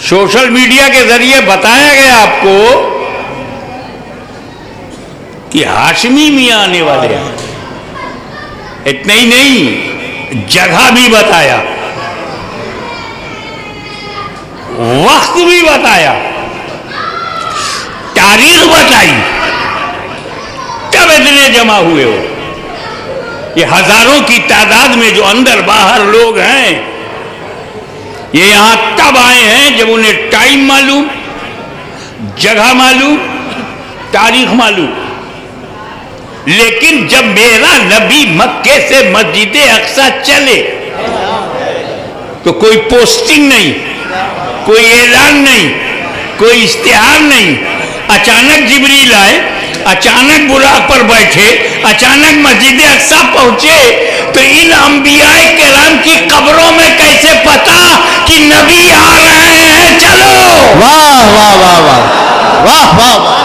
Social media के जरिए बताया गया आपको कि हाशमी मियां आने वाले हैं। इतना ही नहीं, जगह भी बताया, वक्त भी बताया, तारीख बताई, कब इतने जमा हुए हो। ये हजारों की तादाद में जो अंदर बाहर लोग हैं, ये यहां तब आए हैं जब उन्हें टाइम मालूम, जगह मालूम, तारीख मालूम। लेकिन जब मेरा नबी मक्के से मस्जिद अक्सा चले तो कोई पोस्टिंग नहीं, कोई ऐलान नहीं, कोई इश्तिहार नहीं। अचानक जिब्रील आए, अचानक बुराक पर बैठे, अचानक मस्जिद अक्सा पहुंचे, तो इन अंबियाए किराम की कब्रों में कैसे पता कि नबी आ रहे हैं? चलो। वाह वाह वाह वाह वाह वाह वाह।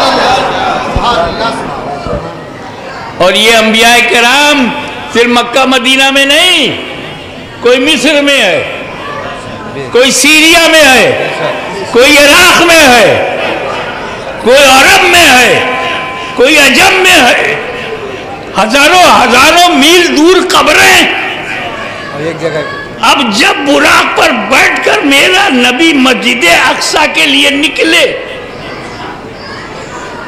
और ये अंबियाए किराम सिर्फ मक्का मदीना में नहीं, कोई मिस्र में है, कोई सीरिया में है, कोई इराक में है, कोई अरब में है, कोई अजम में है। हजारों हजारों मील दूर कब्रें, एक जगह। अब जब बुराक पर बैठकर मेरा नबी मस्जिद अक्सा के लिए निकले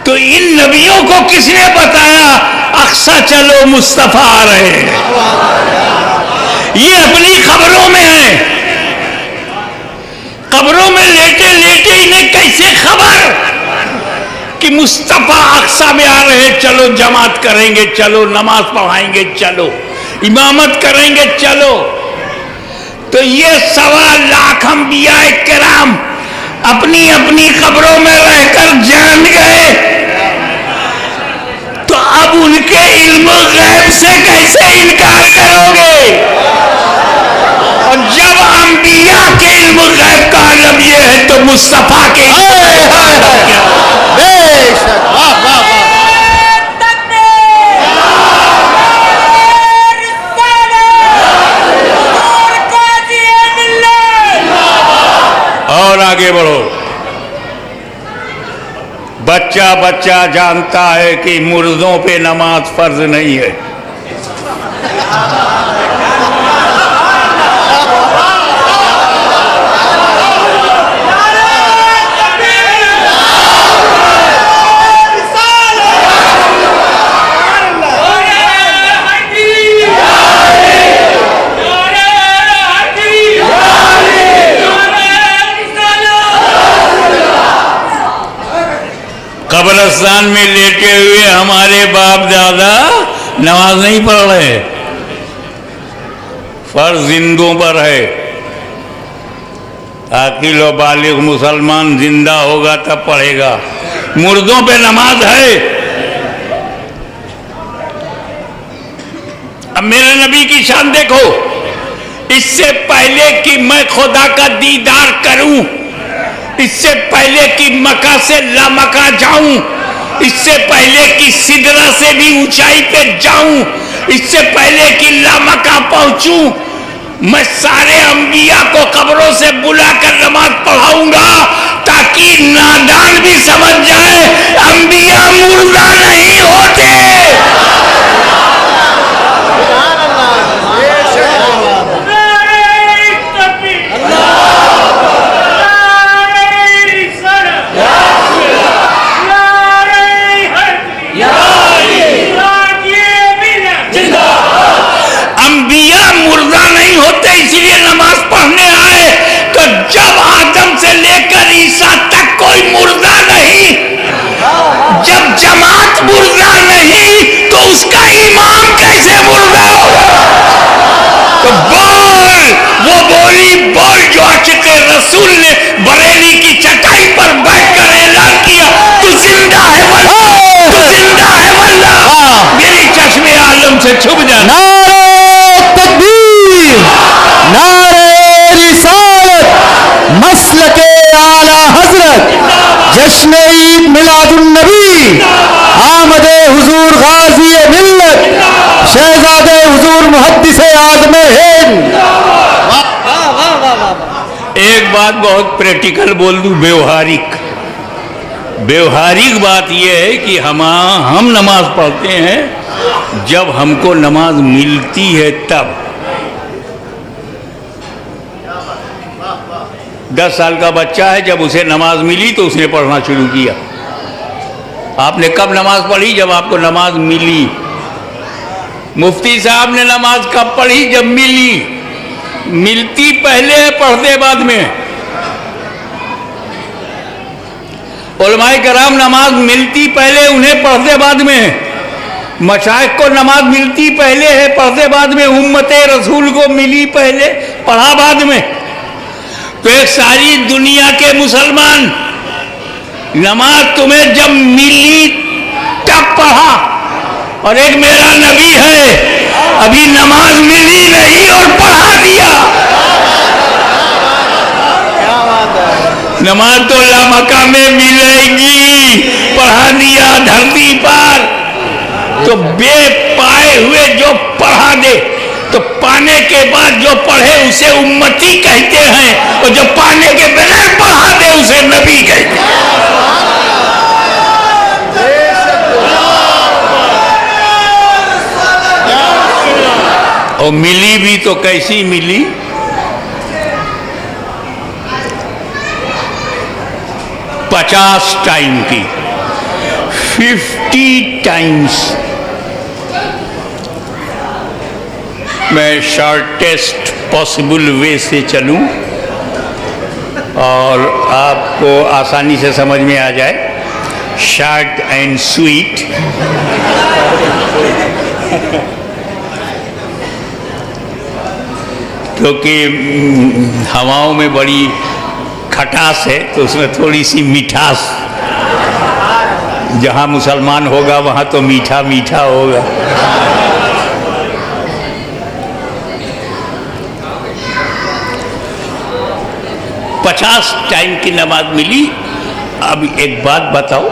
तो इन नबियों को किसने बताया अक्सा चलो मुस्तफा आ रहे हैं? ये अपनी खबरों में है। कब्रों में लेटे लेटे इन्हें कैसे खबर कि मुस्तफा अक्सा में आ रहे हैं? चलो जमात करेंगे, चलो नमाज पढ़ाएंगे, चलो इमामत करेंगे, चलो। तो ये 1.25 लाख अंबियाए किराम अपनी अपनी कब्रों में रहकर जान गए, तो अब उनके इल्म गैब से कैसे इनकार करोगे? और जब अंबिया के इल्म गैब का आलम ये है तो मुस्तफा के बेशक। वाह वाह वाह। और आगे बढ़ो। बच्चा बच्चा जानता है कि मुर्दों पे नमाज फर्ज नहीं है। कब्रिस्तान में लेटे हुए हमारे बाप दादा नमाज नहीं पढ़ रहे, फर्ज जिंदों पर है। आकिल और बालिग मुसलमान जिंदा होगा तब पढ़ेगा, मुर्दों पे नमाज है। अब मेरे नबी की शान देखो, इससे पहले कि मैं खुदा का दीदार करूं, इससे पहले कि मक्का से लामक्का जाऊं, इससे पहले कि सिदरा से भी ऊंचाई पे जाऊं, इससे पहले कि लामक्का पहुंचूं, मैं सारे अंबिया को कब्रों से बुलाकर नमाज पढ़ाऊंगा ताकि नादान भी समझ जाए अंबिया मुर्दा नहीं होते। इसलिए नमाज पढ़ने आए, तो जब आदम से लेकर ईसा तक कोई मुर्दा नहीं, जब जमात मुर्दा नहीं तो उसका इमाम कैसे मुर्दा होगा? तो बोल, वो बोली बोल जो आशिक़ रसूल ने बरेली की चटाई पर बैठकर ऐलान किया, तू जिंदा है वल्लाह, तू जिंदा है वल्लाह, मेरी चश्मे आलम से छुप जाना। नारे रिसालत, मसलके आला हजरत, जश्न ईद मिलादुन नबी, आमदे हुजूर गाजी मिल्लत, शहजादे हुजूर मुहद्दिस आज़म हिंद। एक बात बहुत प्रैक्टिकल बोल दूं, व्यवहारिक बात यह है कि हम नमाज पढ़ते हैं जब हमको नमाज मिलती है तब। 10 साल का बच्चा है, जब उसे नमाज मिली तो उसने पढ़ना शुरू किया। आपने कब नमाज पढ़ी? जब आपको नमाज मिली। मुफ्ती साहब ने नमाज कब पढ़ी? जब मिली। मिलती पहले है, पढ़ते बाद में। उलमाए कराम नमाज मिलती पहले, उन्हें पढ़ते बाद में। मशाइख को नमाज मिलती पहले है, पढ़ते बाद में। उम्मते रसूल को मिली पहले, पढ़ा बाद में। तो एक सारी दुनिया के मुसलमान, नमाज तुम्हें जब मिली तब पढ़ा, और एक मेरा नबी है अभी नमाज मिली नहीं और पढ़ा दिया। नमाज तो लामका में मिलेगी, पढ़ा दिया धरती पर। तो बेपाए हुए जो पढ़ा दे, तो पाने के बाद जो पढ़े उसे उम्मती कहते हैं, और जो पाने के बगैर पढ़ा दे उसे नबी कहते हैं। और मिली भी तो कैसी मिली? पचास टाइम की, 50 टाइम्स। मैं शॉर्टेस्ट पॉसिबल वे से चलूं और आपको आसानी से समझ में आ जाए, शॉर्ट एंड स्वीट। क्योंकि हवाओं में बड़ी खटास है, तो उसमें थोड़ी सी मिठास। जहाँ मुसलमान होगा वहाँ तो मीठा मीठा होगा। पचास टाइम की नमाज मिली। अब एक बात बताओ,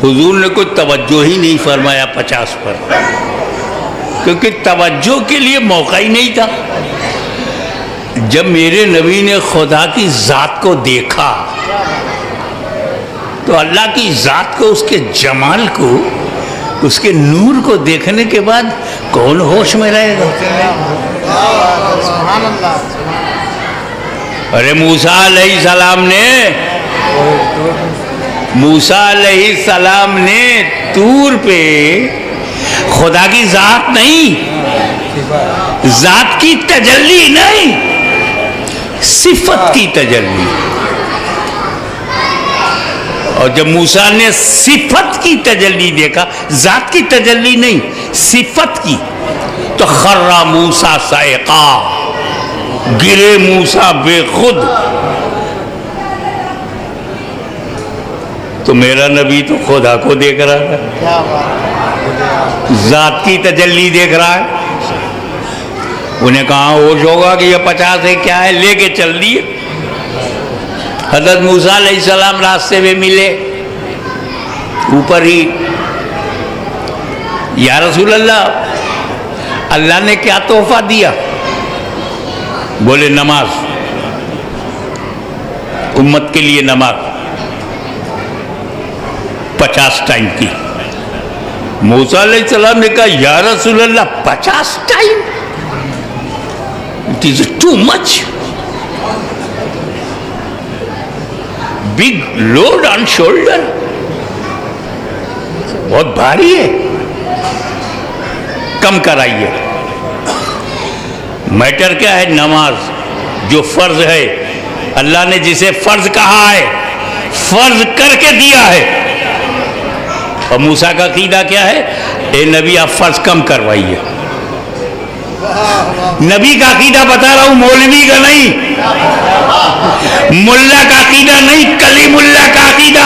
हुजूर ने कोई तवज्जो ही नहीं फरमाया 50 पर, क्योंकि तवज्जो के लिए मौका ही नहीं था। जब मेरे नबी ने खुदा की ज़ात को देखा, तो अल्लाह की ज़ात को, उसके जमाल को, उसके नूर को देखने के बाद कौन होश में रहेगा? अरे मूसा अलैहिस्सलाम ने तूर पे खुदा की ज़ात नहीं, ज़ात की तजल्ली नहीं, सिफत की तजल्ली। और जब मूसा ने सिफत की तजल्ली देखा, ज़ात की तजल्ली नहीं, सिफत की, तो खर्रा मूसा साइक़ा, गिरे मूसा बेखुद। तो मेरा नबी तो खुदा को देख रहा था, ज़ात की तजल्ली देख रहा है। उन्हें कहा होश होगा कि ये 50 है, क्या है, लेके चल दिए। हज़रत मूसा अलैहिस्सलाम रास्ते में मिले, ऊपर ही, या रसूल अल्लाह, अल्लाह ने क्या तोहफा दिया? बोले नमाज, उम्मत के लिए नमाज 50 टाइम की। मूसा अलैहिस्सलाम ने कहा, या रसूल अल्लाह 50 time, it is too much, big load on shoulder, बहुत भारी है, कम कराइए। मैटर क्या है? नमाज जो फर्ज है, अल्लाह ने जिसे फर्ज कहा है, फर्ज करके दिया है। और मूसा का अकीदा क्या है? ए नबी आप फर्ज कम करवाइए। नबी का अकीदा बता रहा हूं, मौलवी का नहीं, मुल्ला का अकीदा नहीं, कलीमुल्ला का अकीदा,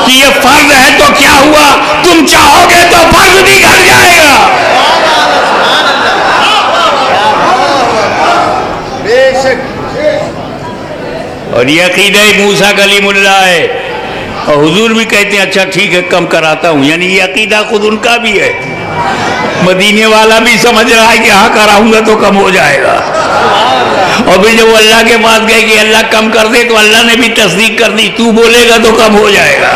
कि ये फर्ज है तो क्या हुआ, तुम चाहोगे तो फर्ज भी कर जाएगा। और ये अकीदा मूसा कलीमुल्ला है। और हुजूर भी कहते हैं अच्छा ठीक है कम कराता हूं, यानी ये अकीदा खुद उनका भी है। मदीने वाला भी समझ रहा है कि हाँ कराऊंगा तो कम हो जाएगा। और फिर जब अल्लाह के पास गए कि अल्लाह कम कर दे, तो अल्लाह ने भी तस्दीक कर दी, तू बोलेगा तो कम हो जाएगा।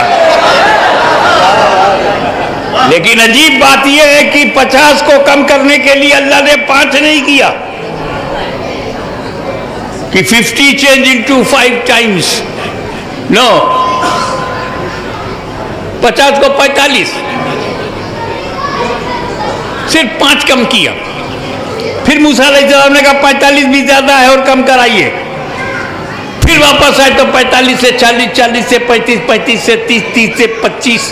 लेकिन अजीब बात यह है कि 50 को कम करने के लिए अल्लाह ने 5 नहीं किया कि 50 चेंज इनटू 5 टाइम्स, नो, 50 को 45, सिर्फ 5 कम किया। फिर मूसा अलैहिस्सलाम ने कहा 45 भी ज्यादा है और कम कराइए। फिर वापस आए तो 45 से 40, 40 से 35, 35 से 30, 30 से 25,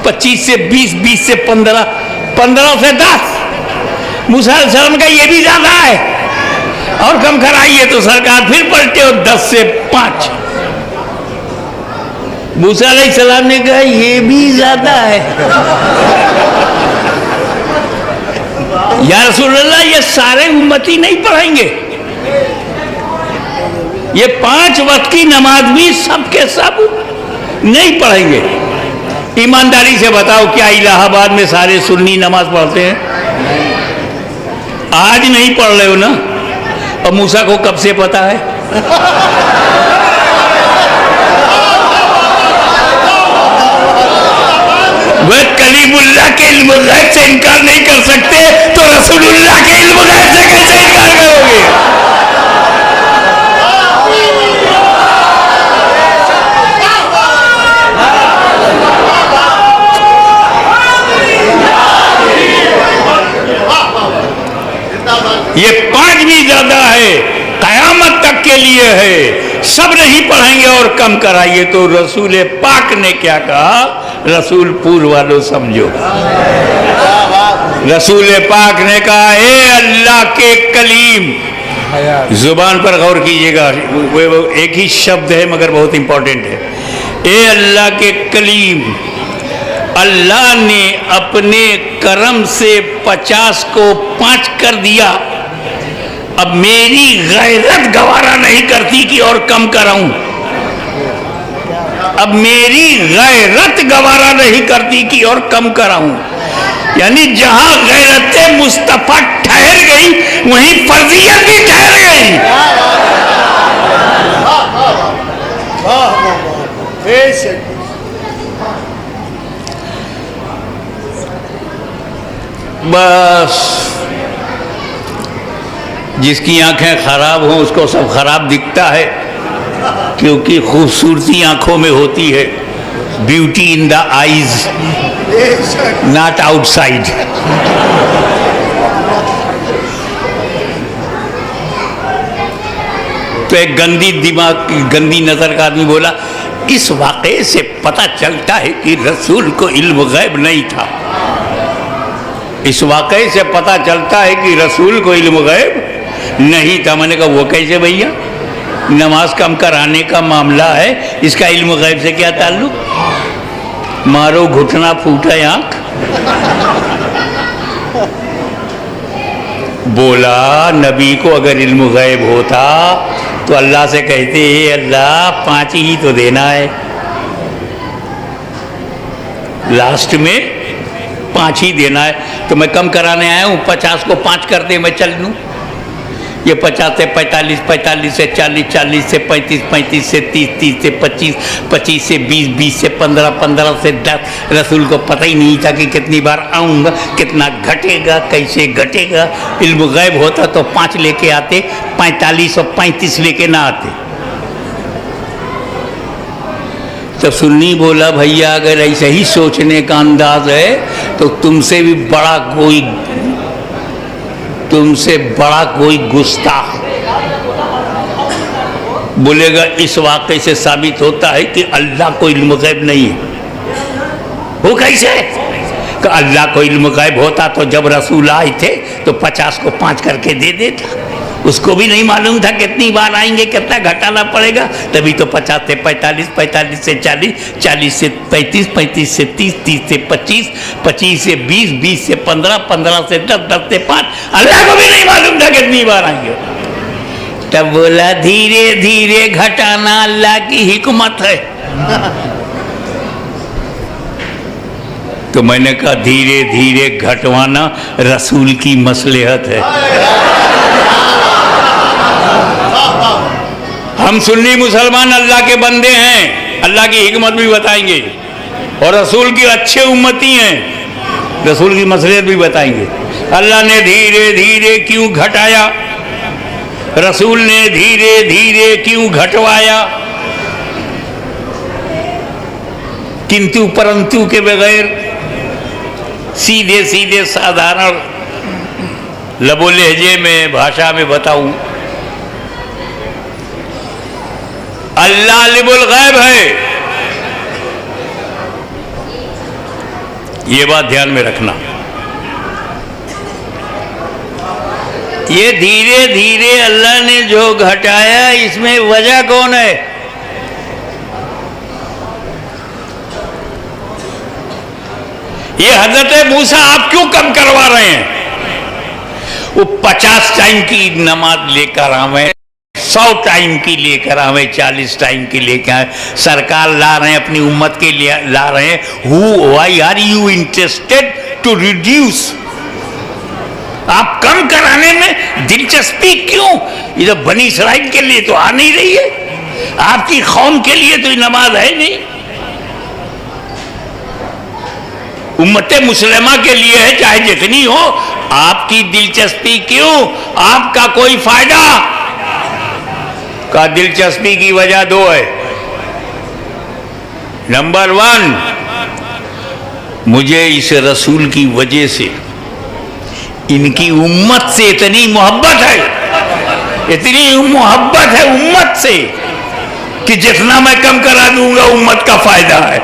25 से 20, 20 से 15, 15 से 10। मूसा अलैहिस्सलाम का ये भी ज्यादा है और कम कराइए। तो सरकार फिर पलटे और 10 से 5। मूसा अलैहिस्सलाम ने कहा ये भी ज्यादा है। या रसूलल्लाह, ये सारे उम्मती नहीं पढ़ेंगे, ये 5 वक्त की नमाज भी सबके सब नहीं पढ़ेंगे। ईमानदारी से बताओ, क्या इलाहाबाद में सारे सुन्नी नमाज पढ़ते हैं? आज नहीं पढ़ रहे हो ना, और मूसा को कब से पता है? वह कलीमुल्लाह के इल्म गैब से इनकार नहीं कर सकते, तो रसूलुल्लाह के इल्म गैब से कैसे इनकार करोगे? ये 5 भी ज्यादा है, कयामत तक के लिए है, सब नहीं पढ़ेंगे और कम कराइए। तो रसूल पाक ने क्या कहा? रसूल पूर्व वालों समझो, रसूल पाक ने कहा ए अल्लाह के कलीम, जुबान पर गौर कीजिएगा, वो एक ही शब्द है मगर बहुत इंपॉर्टेंट है। ए अल्लाह के कलीम, अल्लाह ने अपने करम से 50 को 5 कर दिया। अब मेरी गैरत गवारा नहीं करती कि और कम कराऊं। अब मेरी गैरत गवारा नहीं करती कि और कम कराऊं। यानी जहां गैरत मुस्तफा ठहर गई, वहीं फर्जियत भी ठहर गई। बस जिसकी आंखें खराब हों उसको सब खराब दिखता है, क्योंकि खूबसूरती आंखों में होती है। Beauty in the eyes, not outside. तो एक गंदी दिमाग की, गंदी नजर का आदमी बोला, इस वाक़े से पता चलता है कि रसूल को इल्म गैब नहीं था। इस वाक़े से पता चलता है कि रसूल को इल्म गैब नहीं था। मैंने कहा वो कैसे भैया? नमाज कम कराने का मामला है, इसका इल्म गैब से क्या ताल्लुक? मारो घुटना फूटे आंख। बोला नबी को अगर इल्म गैब होता तो अल्लाह से कहते अल्लाह 5 ही तो देना है, लास्ट में 5 ही देना है, तो मैं कम कराने आया हूँ, 50 को 5 कर दे मैं चल लूँ। ये 50 से 45, 45 से 40, 40 से 35, 35 से 30, 30 से 25, 25 से 20, 20 से 15, 15 से 10। रसूल को पता ही नहीं था कि कितनी बार आऊँगा, कितना घटेगा, कैसे घटेगा। इल्म गैब होता तो 5 लेके आते, 45 और 35 लेके ना आते। तो सुन्नी बोला भैया अगर ऐसे ही सोचने का अंदाज है तो तुमसे बड़ा कोई गुस्ताख बोलेगा इस वाक़े से साबित होता है कि अल्लाह को इल्म गैब नहीं है। वो कैसे? कि अल्लाह को इल्म गैब होता तो जब रसूल आए थे तो 50 को 5 करके दे देता। उसको भी नहीं मालूम था कितनी बार आएंगे, कितना घटाना पड़ेगा। तभी तो 50 से 45, 45 से 40, 40 से 35, 35 से 30, 30 से 25, 25 से 20, 20 से 15, 15 से 10, 10 से 5। अल्लाह को भी नहीं मालूम था कितनी बार आएंगे। तब बोला धीरे धीरे घटाना अल्लाह की हिकमत है। तो मैंने कहा धीरे धीरे घटवाना रसूल की मसलहत है। हम सुन्नी मुसलमान अल्लाह के बंदे हैं, अल्लाह की हिकमत भी बताएंगे और रसूल की अच्छे उम्मती हैं, रसूल की मसलहत भी बताएंगे। अल्लाह ने धीरे धीरे क्यों घटाया, रसूल ने धीरे धीरे क्यों घटवाया, किंतु परंतु के बगैर सीधे सीधे साधारण लबो लहजे में भाषा में बताऊं, अल्लाह अलिमुल गैब है, ये बात ध्यान में रखना। ये धीरे धीरे अल्लाह ने जो घटाया इसमें वजह कौन है? ये हजरत मूसा आप क्यों कम करवा रहे हैं? वो 50 टाइम की नमाज लेकर आवे, 100 टाइम की लेकर आवे, 40 टाइम की लेकर आए, सरकार ला रहे हैं, अपनी उम्मत के लिए ला रहे हैं। Why are you interested to reduce? आप कम कराने में दिलचस्पी क्यों? ये तो बनी इसराइल के लिए तो आ नहीं रही है, आपकी कौम के लिए तो ये नमाज है नहीं, उम्मते मुसलमा के लिए है, चाहे जितनी हो। आपकी दिलचस्पी क्यों? आपका कोई फायदा? का दिलचस्पी की वजह दो है। नंबर 1, मुझे इस रसूल की वजह से, इनकी उम्मत से इतनी मोहब्बत है, इतनी मोहब्बत है उम्मत से कि जितना मैं कम करा दूंगा उम्मत का फायदा है।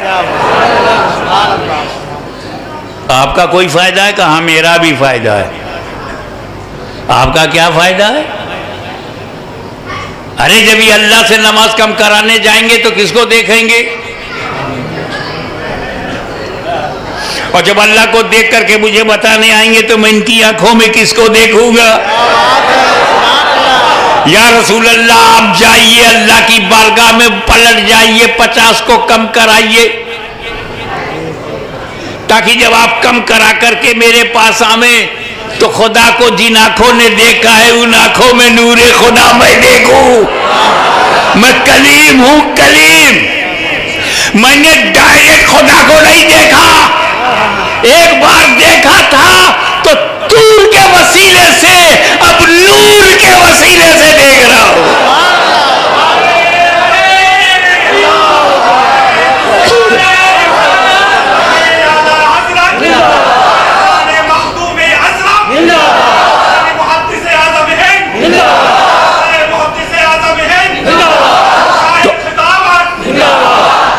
आपका कोई फायदा है? कहाँ मेरा भी फायदा है। आपका क्या फायदा है? अरे जब ये अल्लाह से नमाज कम कराने जाएंगे तो किसको देखेंगे? और जब अल्लाह को देख करके मुझे बताने आएंगे तो मैं इनकी आंखों में किसको देखूंगा? या रसूल अल्लाह आप जाइए अल्लाह की बारगाह में, पलट जाइए, 50 को कम कराइए, ताकि जब आप कम करा करके मेरे पास आवे तो खुदा को जिन आंखों ने देखा है उन आंखों में नूरे खुदा मैं देखूं। मैं कलीम हूं, कलीम। मैंने डायरेक्ट खुदा को नहीं देखा, एक बार देखा था तो तूर के वसीले से, अब नूर के वसीले से देख रहा हूं।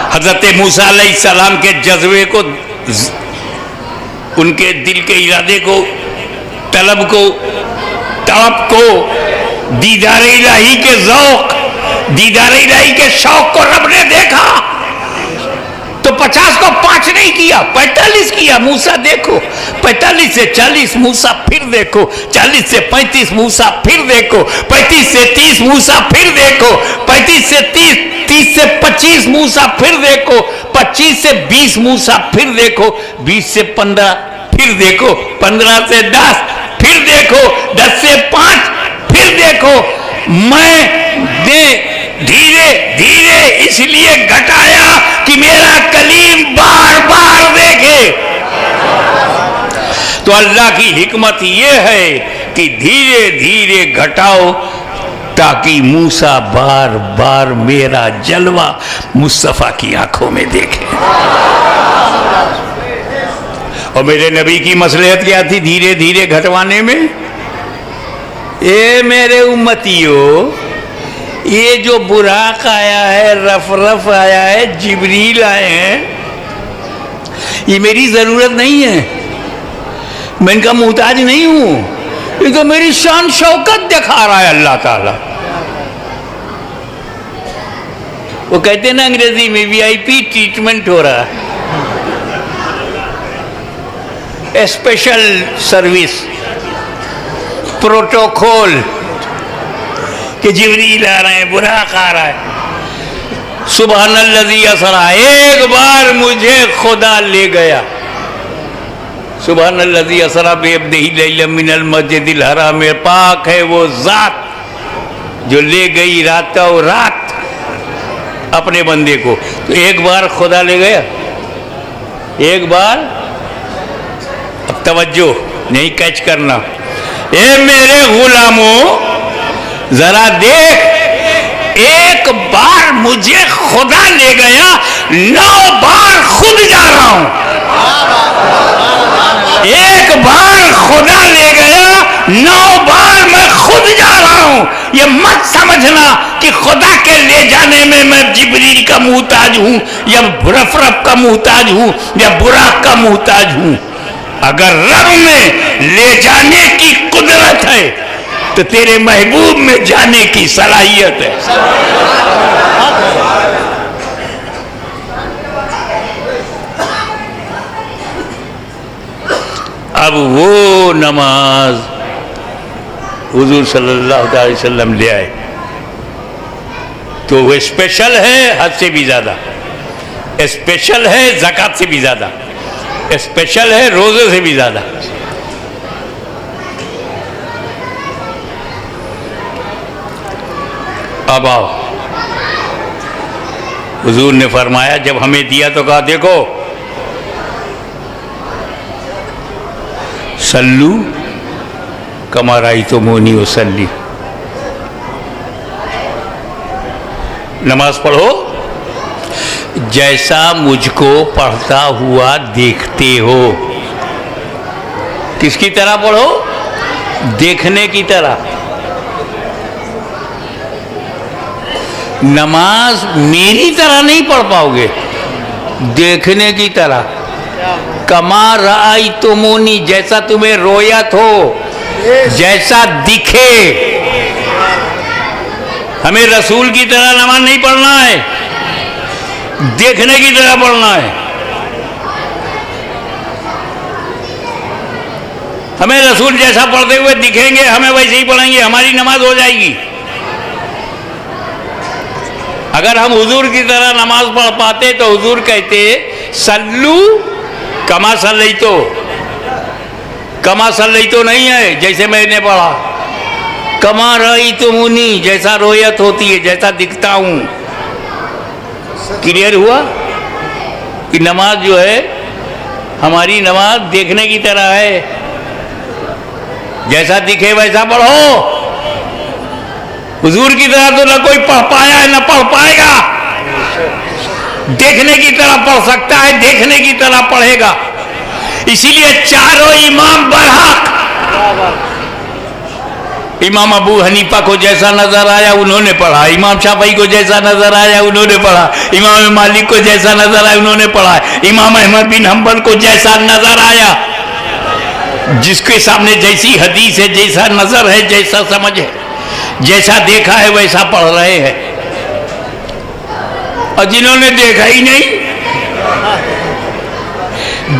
हजरत मूसा अलैहिस्सलाम के जज्बे को, उनके दिल के इरादे को, तलब को, तड़प को, दीदार इलाही के ज़ौक़, दीदार इलाही के शौक को रब ने देखा तो 50 को 5 नहीं किया, 45 किया। मूसा देखो, 45 से 40 मूसा फिर देखो, 40 से 35 मूसा फिर देखो, 35 से 30 मूसा फिर देखो, 35 से 30, 30 से 25 मूसा फिर देखो, 25 से 20 मूसा फिर देखो, 20 से 15 फिर देखो, 15 से 10 फिर देखो, 10 से 5 फिर देखो। मैं धीरे धीरे इसलिए घटाया कि मेरा कलीम बार बार देखे। तो अल्लाह की हिकमत यह है कि धीरे धीरे घटाओ ताकि मूसा बार बार मेरा जलवा मुस्तफा की आंखों में देखे। और मेरे नबी की मसलहत क्या थी धीरे धीरे घटवाने में? ए मेरे उम्मतियों, ये जो बुराक आया है, रफ रफ आया है, जिब्रील आए हैं, ये मेरी जरूरत नहीं है, मैं इनका मुहताज नहीं हूं, ये तो मेरी शान शौकत दिखा रहा है अल्लाह ताला। वो कहते हैं ना अंग्रेजी में वीआईपी ट्रीटमेंट हो रहा है, स्पेशल सर्विस, प्रोटोकॉल कि जिब्रील आ रहे हैं, बुराक आ रहा है। सुबहानल्लज़ी असरा, एक बार मुझे खुदा ले गया, सुबहानल्लज़ी असरा बिअब्दिही लैलन मिनल मस्जिदिल हराम, पाक है वो ज़ात जो ले गई रातों रात अपने बंदे को। तो एक बार खुदा ले गया, एक बार। अब तवज्जो नहीं कैच करना। ए मेरे गुलामों जरा देख, एक बार मुझे खुदा ले गया, 9 बार खुद जा रहा हूं। एक बार खुदा ले गया, 9 बार मैं खुद जा रहा हूं। ये मत समझना कि खुदा के ले जाने में मैं जिब्रील का मुहताज हूं, या रफ का मुहताज हूं, या बुराक का मुहताज हूं। अगर रब में ले जाने की कुदरत है तो तेरे महबूब में जाने की सलाहियत है। अब वो नमाज हुजूर सल्लल्लाहु अलैहि वसल्लम ले आए तो वो स्पेशल है, हद से भी ज्यादा स्पेशल है, ज़कात से भी ज्यादा स्पेशल है, रोजे से भी ज्यादा। अब आओ, हुजूर ने फरमाया, जब हमें दिया तो कहा देखो सल्लू कमा रायतुमूनी उसल्ली, नमाज पढ़ो जैसा मुझको पढ़ता हुआ देखते हो। किसकी तरह पढ़ो? देखने की तरह। नमाज मेरी तरह नहीं पढ़ पाओगे, देखने की तरह। कमा रायतुमूनी, जैसा तुम्हें रोयत हो, जैसा दिखे। हमें रसूल की तरह नमाज नहीं पढ़ना है, देखने की तरह पढ़ना है। हमें रसूल जैसा पढ़ते हुए दिखेंगे, हमें वैसे ही पढ़ेंगे, हमारी नमाज हो जाएगी। अगर हम हुजूर की तरह नमाज पढ़ पाते तो हुजूर कहते सल्लू कमा सल्लैतो। कमा सल्लैतो नहीं है जैसे मैंने पढ़ा, कमा रायतुमूनी, जैसा रोयत होती है, जैसा दिखता हूं। क्लियर हुआ कि नमाज जो है हमारी नमाज देखने की तरह है, जैसा दिखे वैसा पढ़ो। हुजूर की तरह तो न कोई पढ़ पाया है न पढ़ पाएगा। देखने की तरह पढ़ सकता है, देखने की तरह पढ़ेगा। इसीलिए चारों इमाम बरहक। इमाम अबू हनीफा को जैसा नजर आया उन्होंने पढ़ा, इमाम शाफई को जैसा नजर आया उन्होंने पढ़ा, इमाम मालिक को जैसा नजर आया उन्होंने पढ़ा, इमाम अहमद बिन हम्बल को जैसा नजर आया, जिसके सामने जैसी हदीस है, जैसा नजर है, जैसा समझ है, जैसा देखा है वैसा पढ़ रहे हैं। और जिन्होंने देखा ही नहीं,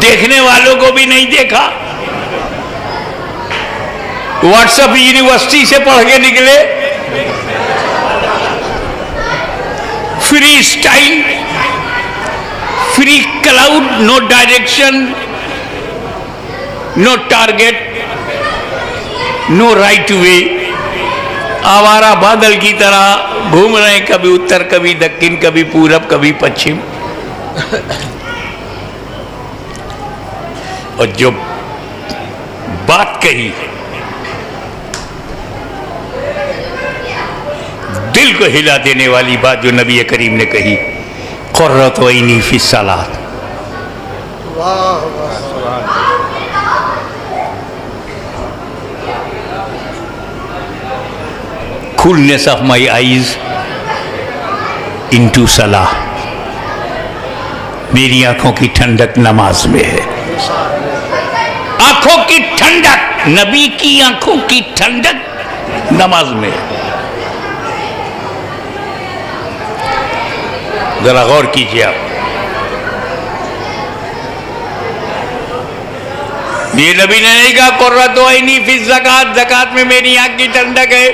देखने वालों को भी नहीं देखा, व्हाट्सएप यूनिवर्सिटी से पढ़ के निकले, free style, free cloud, no direction, no target, no right way, आवारा बादल की तरह घूम रहे हैं, कभी उत्तर कभी दक्षिण, कभी पूरब कभी पश्चिम। और जो बात कही दिल को हिला देने वाली बात जो नबी करीम ने कही, क़ुर्रतु Anne fee Salat. coolness of my eyes into सलाह, मेरी आंखों की ठंडक नमाज में है। आंखों की ठंडक, नबी की आंखों की ठंडक नमाज में है। जरा गौर कीजिए आप, ये नबी ने नहीं कहा क़ुर्रतु ऐनी फी ज़कात, ज़कात में मेरी आंख की ठंडक है।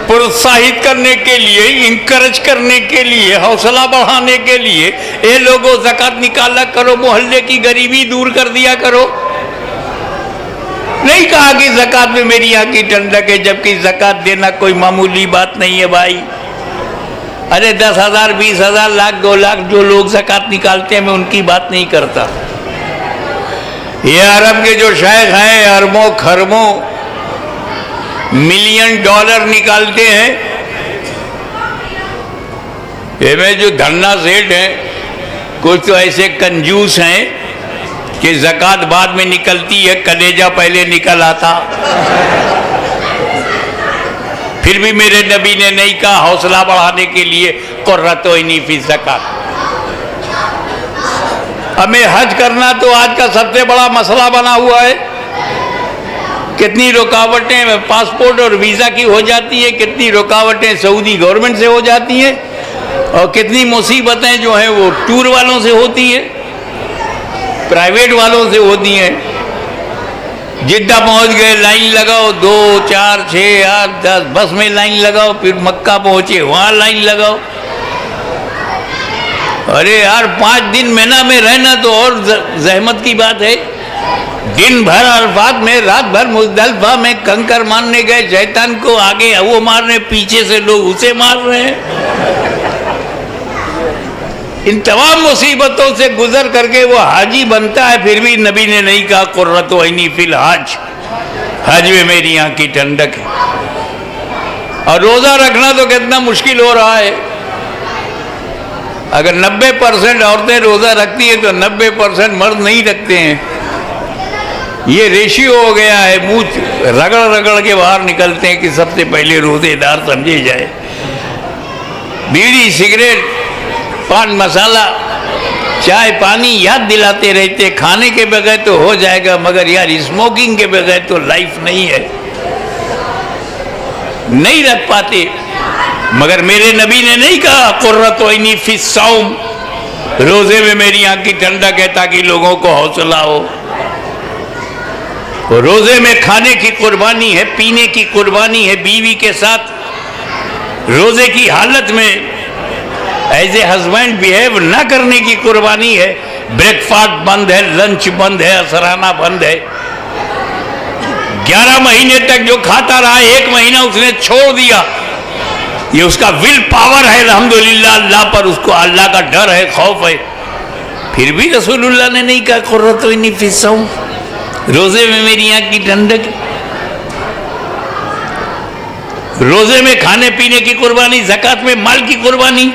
प्रोत्साहित करने के लिए, इंकरेज करने के लिए, हौसला बढ़ाने के लिए ये लोगों ज़कात निकाला करो, मोहल्ले की गरीबी दूर कर दिया करो। नहीं कहा कि ज़कात में मेरी आंख की ठंडक है, जबकि ज़कात देना कोई मामूली बात नहीं है भाई। अरे 10,000, 20,000, लाख, 2 लाख जो लोग ज़कात निकालते हैं, मैं उनकी बात नहीं करता। ये अरब के जो शेख हैं अरबों खरबों मिलियन डॉलर निकालते हैं, ये में जो धन्ना सेठ हैं, कुछ तो ऐसे कंजूस हैं कि ज़कात बाद में निकलती है, कलेजा पहले निकल आता। फिर भी मेरे नबी ने नहीं कहा, हौसला बढ़ाने के लिए कुर्रतुइनी फी ज़कात। हमें हज करना तो आज का सबसे बड़ा मसला बना हुआ है। कितनी रुकावटें पासपोर्ट और वीज़ा की हो जाती है, कितनी रुकावटें सऊदी गवर्नमेंट से हो जाती हैं, और कितनी मुसीबतें जो हैं वो टूर वालों से होती है, प्राइवेट वालों से होती हैं। जिद्दा पहुंच गए, लाइन लगाओ, 2, 4, 6, 8, 10 बस में लाइन लगाओ, फिर मक्का पहुंचे वहाँ लाइन लगाओ। अरे यार 5 दिन मिना में रहना तो और जहमत की बात है। दिन भर अरफात में, रात भर मुज़दलिफा में कंकर मारने गए, शैतान को आगे वो मार रहे, पीछे से लोग उसे मार रहे हैं। इन तमाम मुसीबतों से गुजर करके वो हाजी बनता है, फिर भी नबी ने नहीं कहा कुर्रतुइनी फिल हज, हज में मेरी आंख की ठंडक है। और रोज़ा रखना तो कितना मुश्किल हो रहा है। अगर 90% औरतें रोज़ा रखती हैं तो 90% मर्द नहीं रखते हैं। ये रेशियो हो गया है, मुंह रगड़ रगड़ के बाहर निकलते हैं कि सबसे पहले रोज़ेदार समझे जाए। बीड़ी, सिगरेट, पान मसाला, चाय पानी याद दिलाते रहते, खाने के बगैर तो हो जाएगा, मगर यार स्मोकिंग के बगैर तो लाइफ नहीं है, नहीं रख पाते। मगर मेरे नबी ने नहीं कहा कुर्रतुइनी फी सौम, रोजे में मेरी आंख की ठंडक है ताकि लोगों को हौसला हो। रोजे में खाने की कुर्बानी है, पीने की कुर्बानी है, बीवी के साथ रोजे की हालत में एज ए हस्बैंड बिहेव ना करने की कुर्बानी है। ब्रेकफास्ट बंद है, लंच बंद है, असराना बंद है। 11 महीने तक जो खाता रहा, 1 महीना उसने छोड़ दिया, ये उसका विल पावर है अल्हम्दुलिल्लाह अल्लाह पर, उसको अल्लाह का डर है, खौफ है। फिर भी रसूलुल्लाह ने नहीं कहा कुर्रतुइनी फी सौम, रोजे में मेरी आंख की ठंडक। रोजे में खाने पीने की कुर्बानी, ज़कात में माल की कुर्बानी,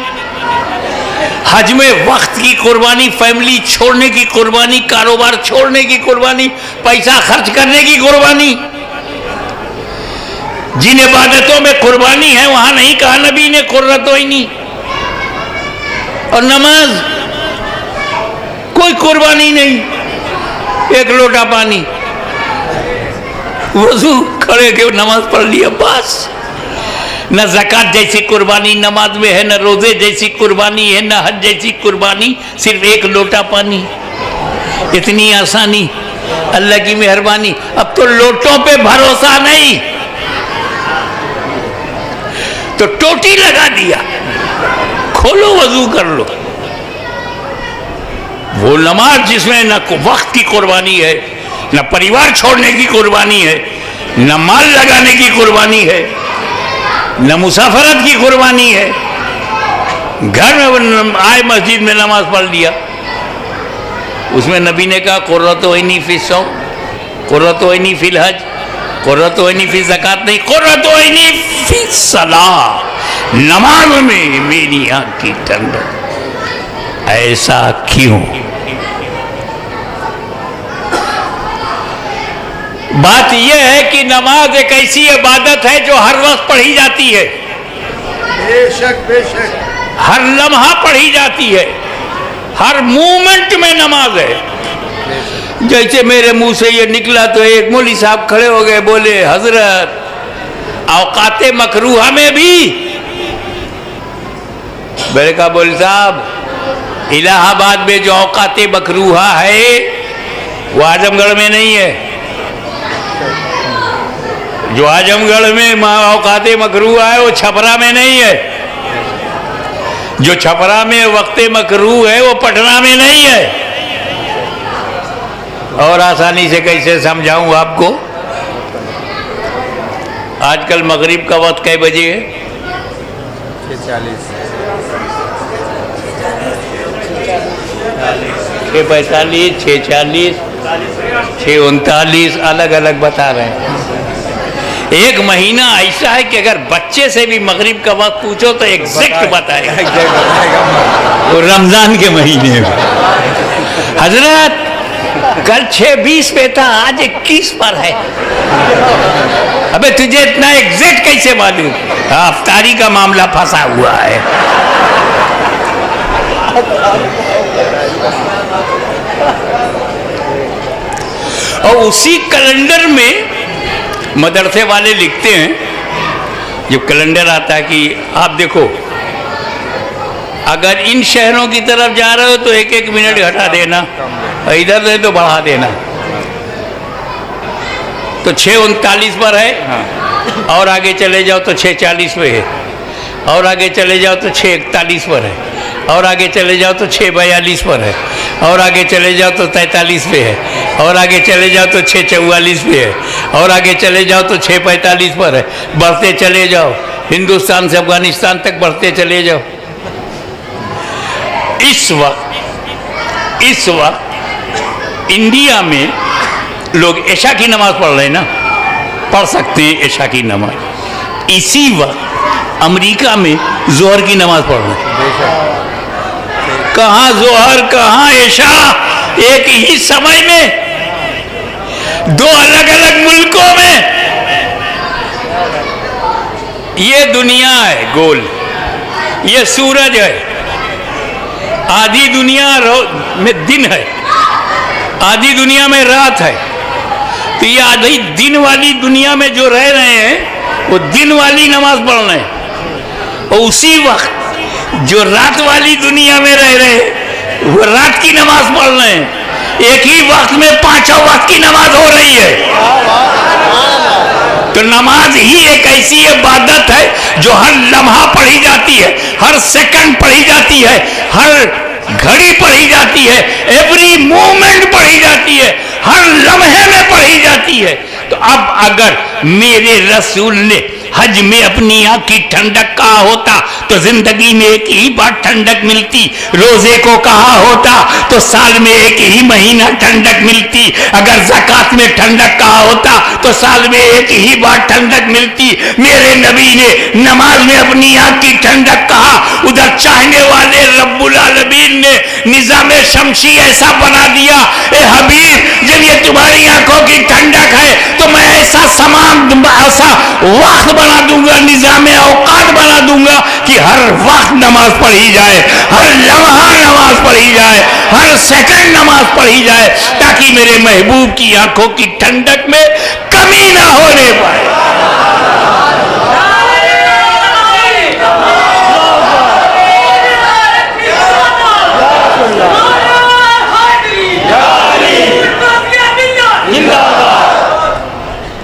हज में वक्त की कुर्बानी, फैमिली छोड़ने की कुर्बानी, कारोबार छोड़ने की कुर्बानी, पैसा खर्च करने की कुर्बानी। जिन इबादतों में कुर्बानी है वहां नहीं कहा नबी ने कुर्रतुइनी। और नमाज कोई कुर्बानी नहीं, 1 लोटा पानी, वजू खड़े के नमाज पढ़ लिया बस। न ज़कात जैसी कुर्बानी नमाज में है, न रोजे जैसी कुर्बानी है, न हज जैसी कुर्बानी, सिर्फ 1 लोटा पानी। इतनी आसानी, अल्लाह की मेहरबानी। अब तो लोटों पे भरोसा नहीं, तो टोटी लगा दिया, खोलो वजू कर लो। वो नमाज जिसमें न वक्त की कुर्बानी है, न परिवार छोड़ने की कुर्बानी है, न माल लगाने की कुर्बानी है, न मुसाफरत की कुर्बानी है, घर में आए मस्जिद में नमाज पढ़ लिया, उसमें नबी ने कहा कुर्रतुइनी फी सौम, कुर्रतुइनी फिल हज, कुर्रतुइनी फी ज़कात नहीं, कुर्रतुइनी फी सलाह, नमाज में मेरी आंख की ठंडक। ऐसा क्यों? बात यह है कि नमाज एक ऐसी इबादत है जो हर वक्त पढ़ी जाती है, बेशक बेशक, हर लम्हा पढ़ी जाती है, हर मूवमेंट में नमाज है। जैसे मेरे मुंह से ये निकला तो एक मौलवी साहब खड़े हो गए, बोले हजरत औकाते मकरूहा में भी। मैंने कहा बोले साहब इलाहाबाद में जो औकाते मकरूहा है वो आजमगढ़ में नहीं है। जो आजमगढ़ में औकाते मकरू है वो छपरा में नहीं है। जो छपरा में वक्ते मकरू है वो पटना में नहीं है। और आसानी से कैसे समझाऊं आपको? आजकल मगरिब का वक्त कै बजे है? 6:45, 6:40, 6:39 अलग अलग बता रहे हैं। एक महीना ऐसा है कि अगर बच्चे से भी मगरिब का वक्त पूछो तो एग्जैक्ट बताएगा। वो रमजान के महीने में हजरत कल 6:20 पे था, आज 21 पर है। अबे तुझे इतना एग्जैक्ट कैसे मालूम? अफ्तारी का मामला फंसा हुआ है। और उसी कैलेंडर में मदरसे वाले लिखते हैं, जब कैलेंडर आता है कि आप देखो अगर इन शहरों की तरफ जा रहे हो तो 1-1 मिनट घटा देना, इधर से तो बढ़ा देना। तो 6:39 पर है, और आगे चले जाओ तो 6:40 पे है, और आगे चले जाओ तो 6:41 पर है, और आगे चले जाओ तो 6:42 पर है, और आगे चले जाओ तो 43 पे है, और आगे चले जाओ तो 6:44 पे है, और आगे चले जाओ तो 6:45 पर है। बढ़ते चले जाओ, हिंदुस्तान से अफगानिस्तान तक बढ़ते चले जाओ। इस वक्त इंडिया में लोग ऐशा की नमाज पढ़ रहे हैं ना, पढ़ सकते हैं ऐशा की नमाज। इसी वक्त अमेरिका में जोहर की नमाज पढ़ रहे हैं। कहाँ जोहर कहाँ ऐशा, एक ही समय में, दो अलग अलग मुल्कों में। ये दुनिया है गोल, ये सूरज है। आधी दुनिया में दिन है, आधी दुनिया में रात है। तो ये आधी दिन वाली दुनिया में जो रह रहे हैं वो दिन वाली नमाज पढ़ रहे हैं, और उसी वक्त जो रात वाली दुनिया में रह रहे हैं वो रात की नमाज पढ़ रहे हैं। एक ही वक्त में 5 वक्त की नमाज हो रही है। तो नमाज ही एक ऐसी इबादत है जो हर लम्हा पढ़ी जाती है, हर सेकंड पढ़ी जाती है, हर घड़ी पढ़ी जाती है, एवरी मोमेंट पढ़ी जाती है, हर लम्हे में पढ़ी जाती है। तो अब अगर मेरे रसूल ने हज में अपनी आँख की ठंडक कहा होता तो जिंदगी में एक ही बार ठंडक मिलती। रोजे को कहा होता तो साल में एक ही महीना ठंडक मिलती। अगर ज़कात में ठंडक कहा होता तो साल में एक ही बार ठंडक मिलती। मेरे नबी ने नमाज में अपनी आँख की ठंडक कहा, उधर चाहने वाले रब्बुल आलमीन ने निज़ाम शमसी ऐसा बना दिया, ए हबीब जब ये तुम्हारी आंखों की ठंडक है तो मैं ऐसा समान ऐसा वक्त बना दूंगा, निज़ाम औकात बना दूंगा कि हर वक्त नमाज पढ़ी जाए, हर लम्हा नमाज पढ़ी जाए, हर सेकंड नमाज पढ़ी जाए, ताकि मेरे महबूब की आंखों की ठंडक में कमी ना होने पाए।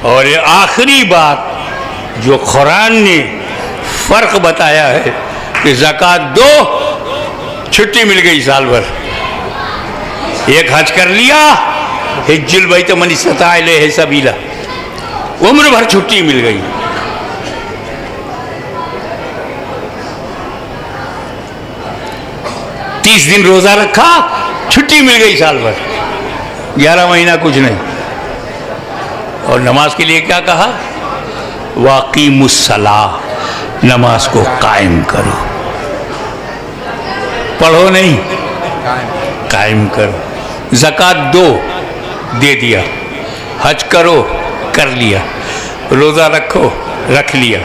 और ये आखिरी बात जो कुरान ने फर्क बताया है कि ज़कात दो, छुट्टी मिल गई साल भर। एक हज कर लिया, हिज्जुल बैत मन इस्तता इलैहि सबीला, उम्र भर छुट्टी मिल गई। तीस दिन रोजा रखा, छुट्टी मिल गई साल भर, 11 महीना कुछ नहीं। और नमाज के लिए क्या कहा? वाक़ीमुस्सलाह, नमाज को कायम करो, पढ़ो नहीं, कायम करो। ज़कात दो, दे दिया। हज करो, कर लिया। रोज़ा रखो, रख लिया।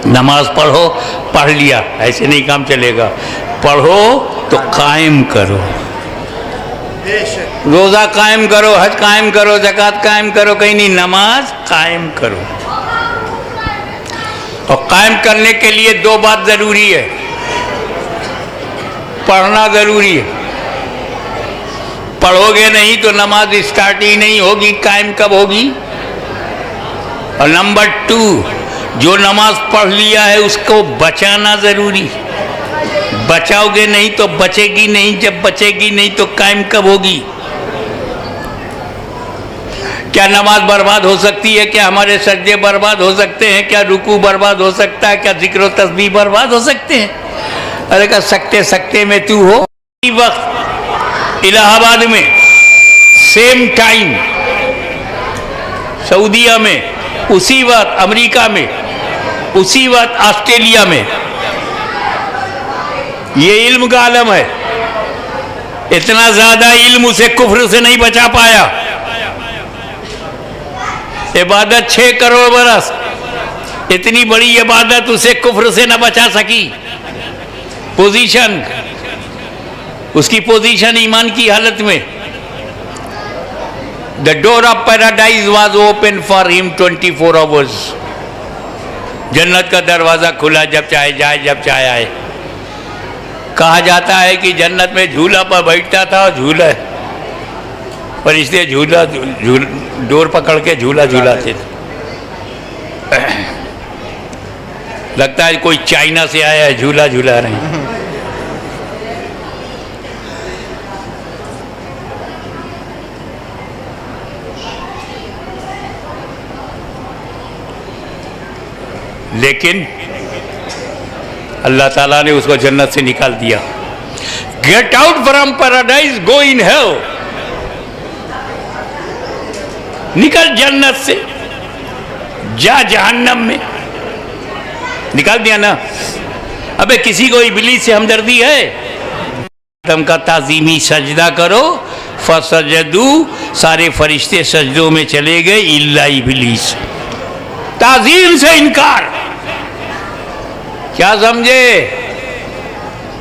नमाज पढ़ो, पढ़ लिया। ऐसे नहीं काम चलेगा। पढ़ो तो कायम करो, रोज़ा कायम करो, हज कायम करो, ज़कात कायम करो, कहीं नहीं, नमाज कायम करो। और कायम करने के लिए दो बात ज़रूरी है। पढ़ना ज़रूरी है, पढ़ोगे नहीं तो नमाज स्टार्ट ही नहीं होगी। कायम कब होगी? और नंबर 2, जो नमाज पढ़ लिया है उसको बचाना जरूरी। बचाओगे नहीं तो बचेगी नहीं, जब बचेगी नहीं तो कायम कब होगी? क्या नमाज बर्बाद हो सकती है? क्या हमारे सजदे बर्बाद हो सकते हैं? क्या रुकू बर्बाद हो सकता है? क्या जिक्र तस्बीह बर्बाद हो सकते हैं? अरे क्या सकते सकते में तू हो। इसी वक्त इलाहाबाद में सेम टाइम, सऊदीया में उसी वक्त, अमेरिका में उसी वक्त, ऑस्ट्रेलिया में, ये इल्म का आलम है। इतना ज्यादा इल्म उसे कुफ्र से नहीं बचा पाया। इबादत 6 करोड़ बरस, इतनी बड़ी इबादत उसे कुफ्र से न बचा सकी। पोजीशन, उसकी पोजीशन ईमान की हालत में, the door of paradise was open for him 24 hours. जन्नत का दरवाजा खुला, जब चाहे जाए जब चाहे आए। कहा जाता है कि जन्नत में झूला पर बैठता था और झूला पर इसलिए डोर पकड़ के झूला झूलाते थे। लगता है कोई चाइना से आया है, झूला झूला रहे हैं। लेकिन अल्लाह ताला ने उसको जन्नत से निकाल दिया। Get out from paradise, go in hell. निकल जन्नत से, जा जहन्नम में। निकाल दिया ना। अबे किसी को इब्लीस से हमदर्दी है? आदम का ताजीमी सजदा करो, फसजदू, सारे फरिश्ते सजदों में चले गए इल्ला इब्लीस। ताजीम से इनकार। क्या समझे?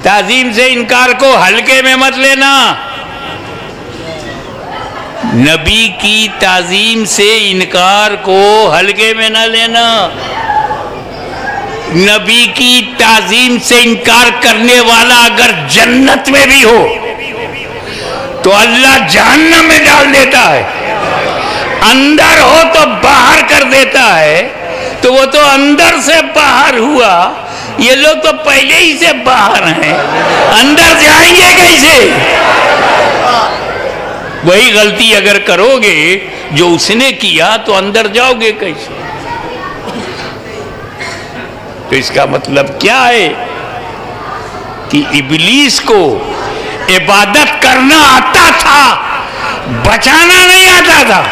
ताजीम से इनकार को हल्के में मत लेना। नबी की ताजीम से इनकार को हल्के में ना लेना। नबी की ताजीम से इनकार करने वाला अगर जन्नत में भी हो तो अल्लाह जहन्नम में डाल देता है। अंदर हो तो बाहर कर देता है। तो वो तो अंदर से बाहर हुआ, ये लोग तो पहले ही से बाहर हैं, अंदर जाएंगे कैसे? वही गलती अगर करोगे जो उसने किया तो अंदर जाओगे कैसे? तो इसका मतलब क्या है कि इब्लीस को इबादत करना आता था, बचाना नहीं आता था।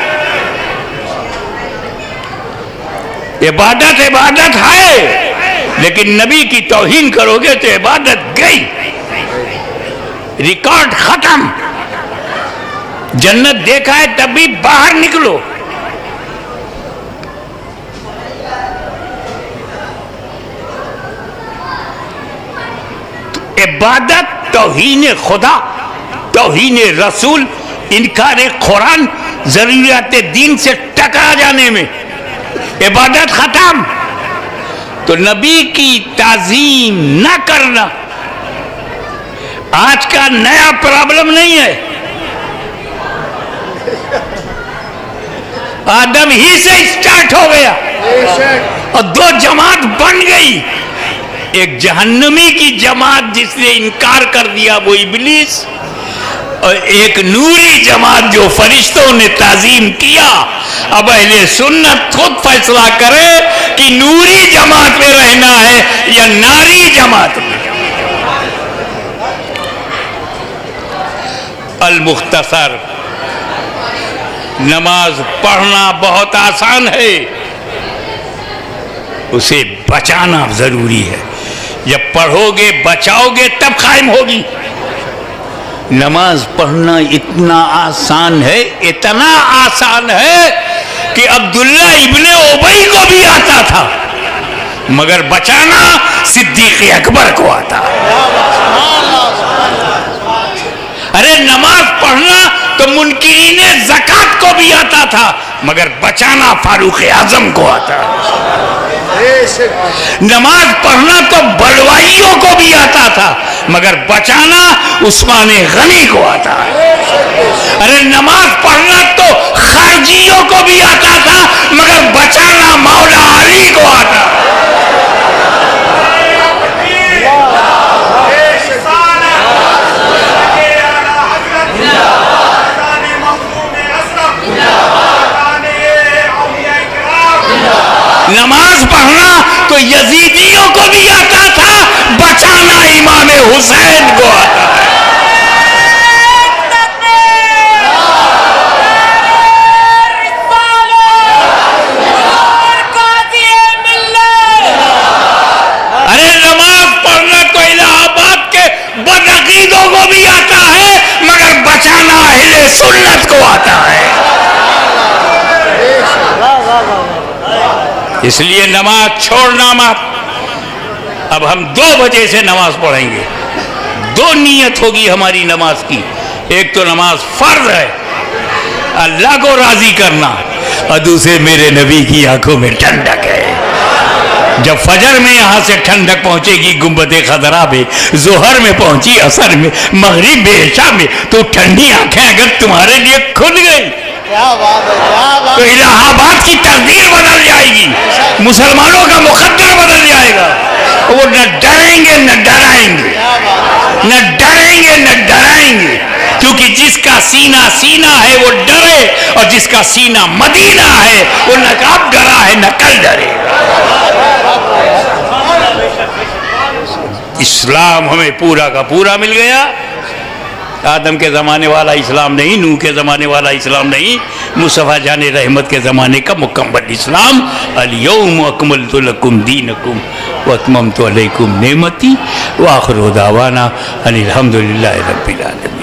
इबादत इबादत है, लेकिन नबी की तौहीन करोगे तो इबादत गई, रिकॉर्ड खत्म। जन्नत देखा है तब भी बाहर निकलो। इबादत, तौहीन खुदा, तौहीन रसूल, इनकार कुरान, जरूरियात दीन से टकरा जाने में इबादत खत्म। तो नबी की ताजीम न करना आज का नया प्रॉब्लम नहीं है। आदम ही से स्टार्ट हो गया और 2 जमात बन गई। एक जहन्नमी की जमात जिसने इनकार कर दिया वो इब्लीस, और एक नूरी जमात जो फरिश्तों ने ताजीम किया। अब अहले सुन्नत खुद फैसला करे कि नूरी जमात में रहना है या नारी जमात में। अल मुख्तसर, नमाज पढ़ना बहुत आसान है, उसे बचाना जरूरी है। जब पढ़ोगे बचाओगे तब कायम होगी। नमाज पढ़ना इतना आसान है, इतना आसान है कि अब्दुल्ला इब्ने उबई को भी आता था, मगर बचाना सिद्दीक अकबर को आता। अरे नमाज पढ़ना तो मुनकिरीने ज़कात को भी आता था, मगर बचाना फारूक आजम को आता। नमाज पढ़ना तो बलवाइयों को भी आता था, मगर बचाना उस्मान गनी को आता। अरे नमाज पढ़ना तो खारजियों को भी आता था, मगर बचाना मौला अली को आता। नमाज पढ़ना तो यजीदियों को भी आता था, बचाना इमाम हुसैन को आता है। अरे नमाज पढ़ना तो इलाहाबाद के बदअकीदों को भी आता है, मगर बचाना अहले सुन्नत को आता है। इसलिए नमाज छोड़ना मत। अब हम 2 बजे से नमाज पढ़ेंगे। 2 नियत होगी हमारी नमाज की। एक तो नमाज फर्ज है, अल्लाह को राजी करना, और दूसरे मेरे नबी की आंखों में ठंडक है। जब फजर में यहां से ठंडक पहुंचेगी गुंबदे खदरा में, जोहर में पहुंची, असर में, मगरिब में, इशा में, तो ठंडी आंखें अगर तुम्हारे लिए खुल गई तो इलाहाबाद की तकदीर बदल जाएगी, मुसलमानों का मुकद्दर बदल जाएगा। वो न डरेंगे न डराएंगे, न डरेंगे न डराएंगे, क्योंकि जिसका सीना सीना है वो डरे, और जिसका सीना मदीना है वो न अब डरा है न कल डरेगा। इस्लाम हमें पूरा का पूरा मिल गया। आदम के ज़माने वाला इस्लाम नहीं, नूह के ज़माने वाला इस्लाम नहीं, मुस्तफ़ा जाने रहमत के ज़माने का मुकम्मल इस्लाम। अल-यौम अकमलतु लकुम दीनकुम व अतममतु अलैकुम नेमती व आखिरु दावाना अनिल हम्दुलिल्लाहि रब्बिल आलमीन।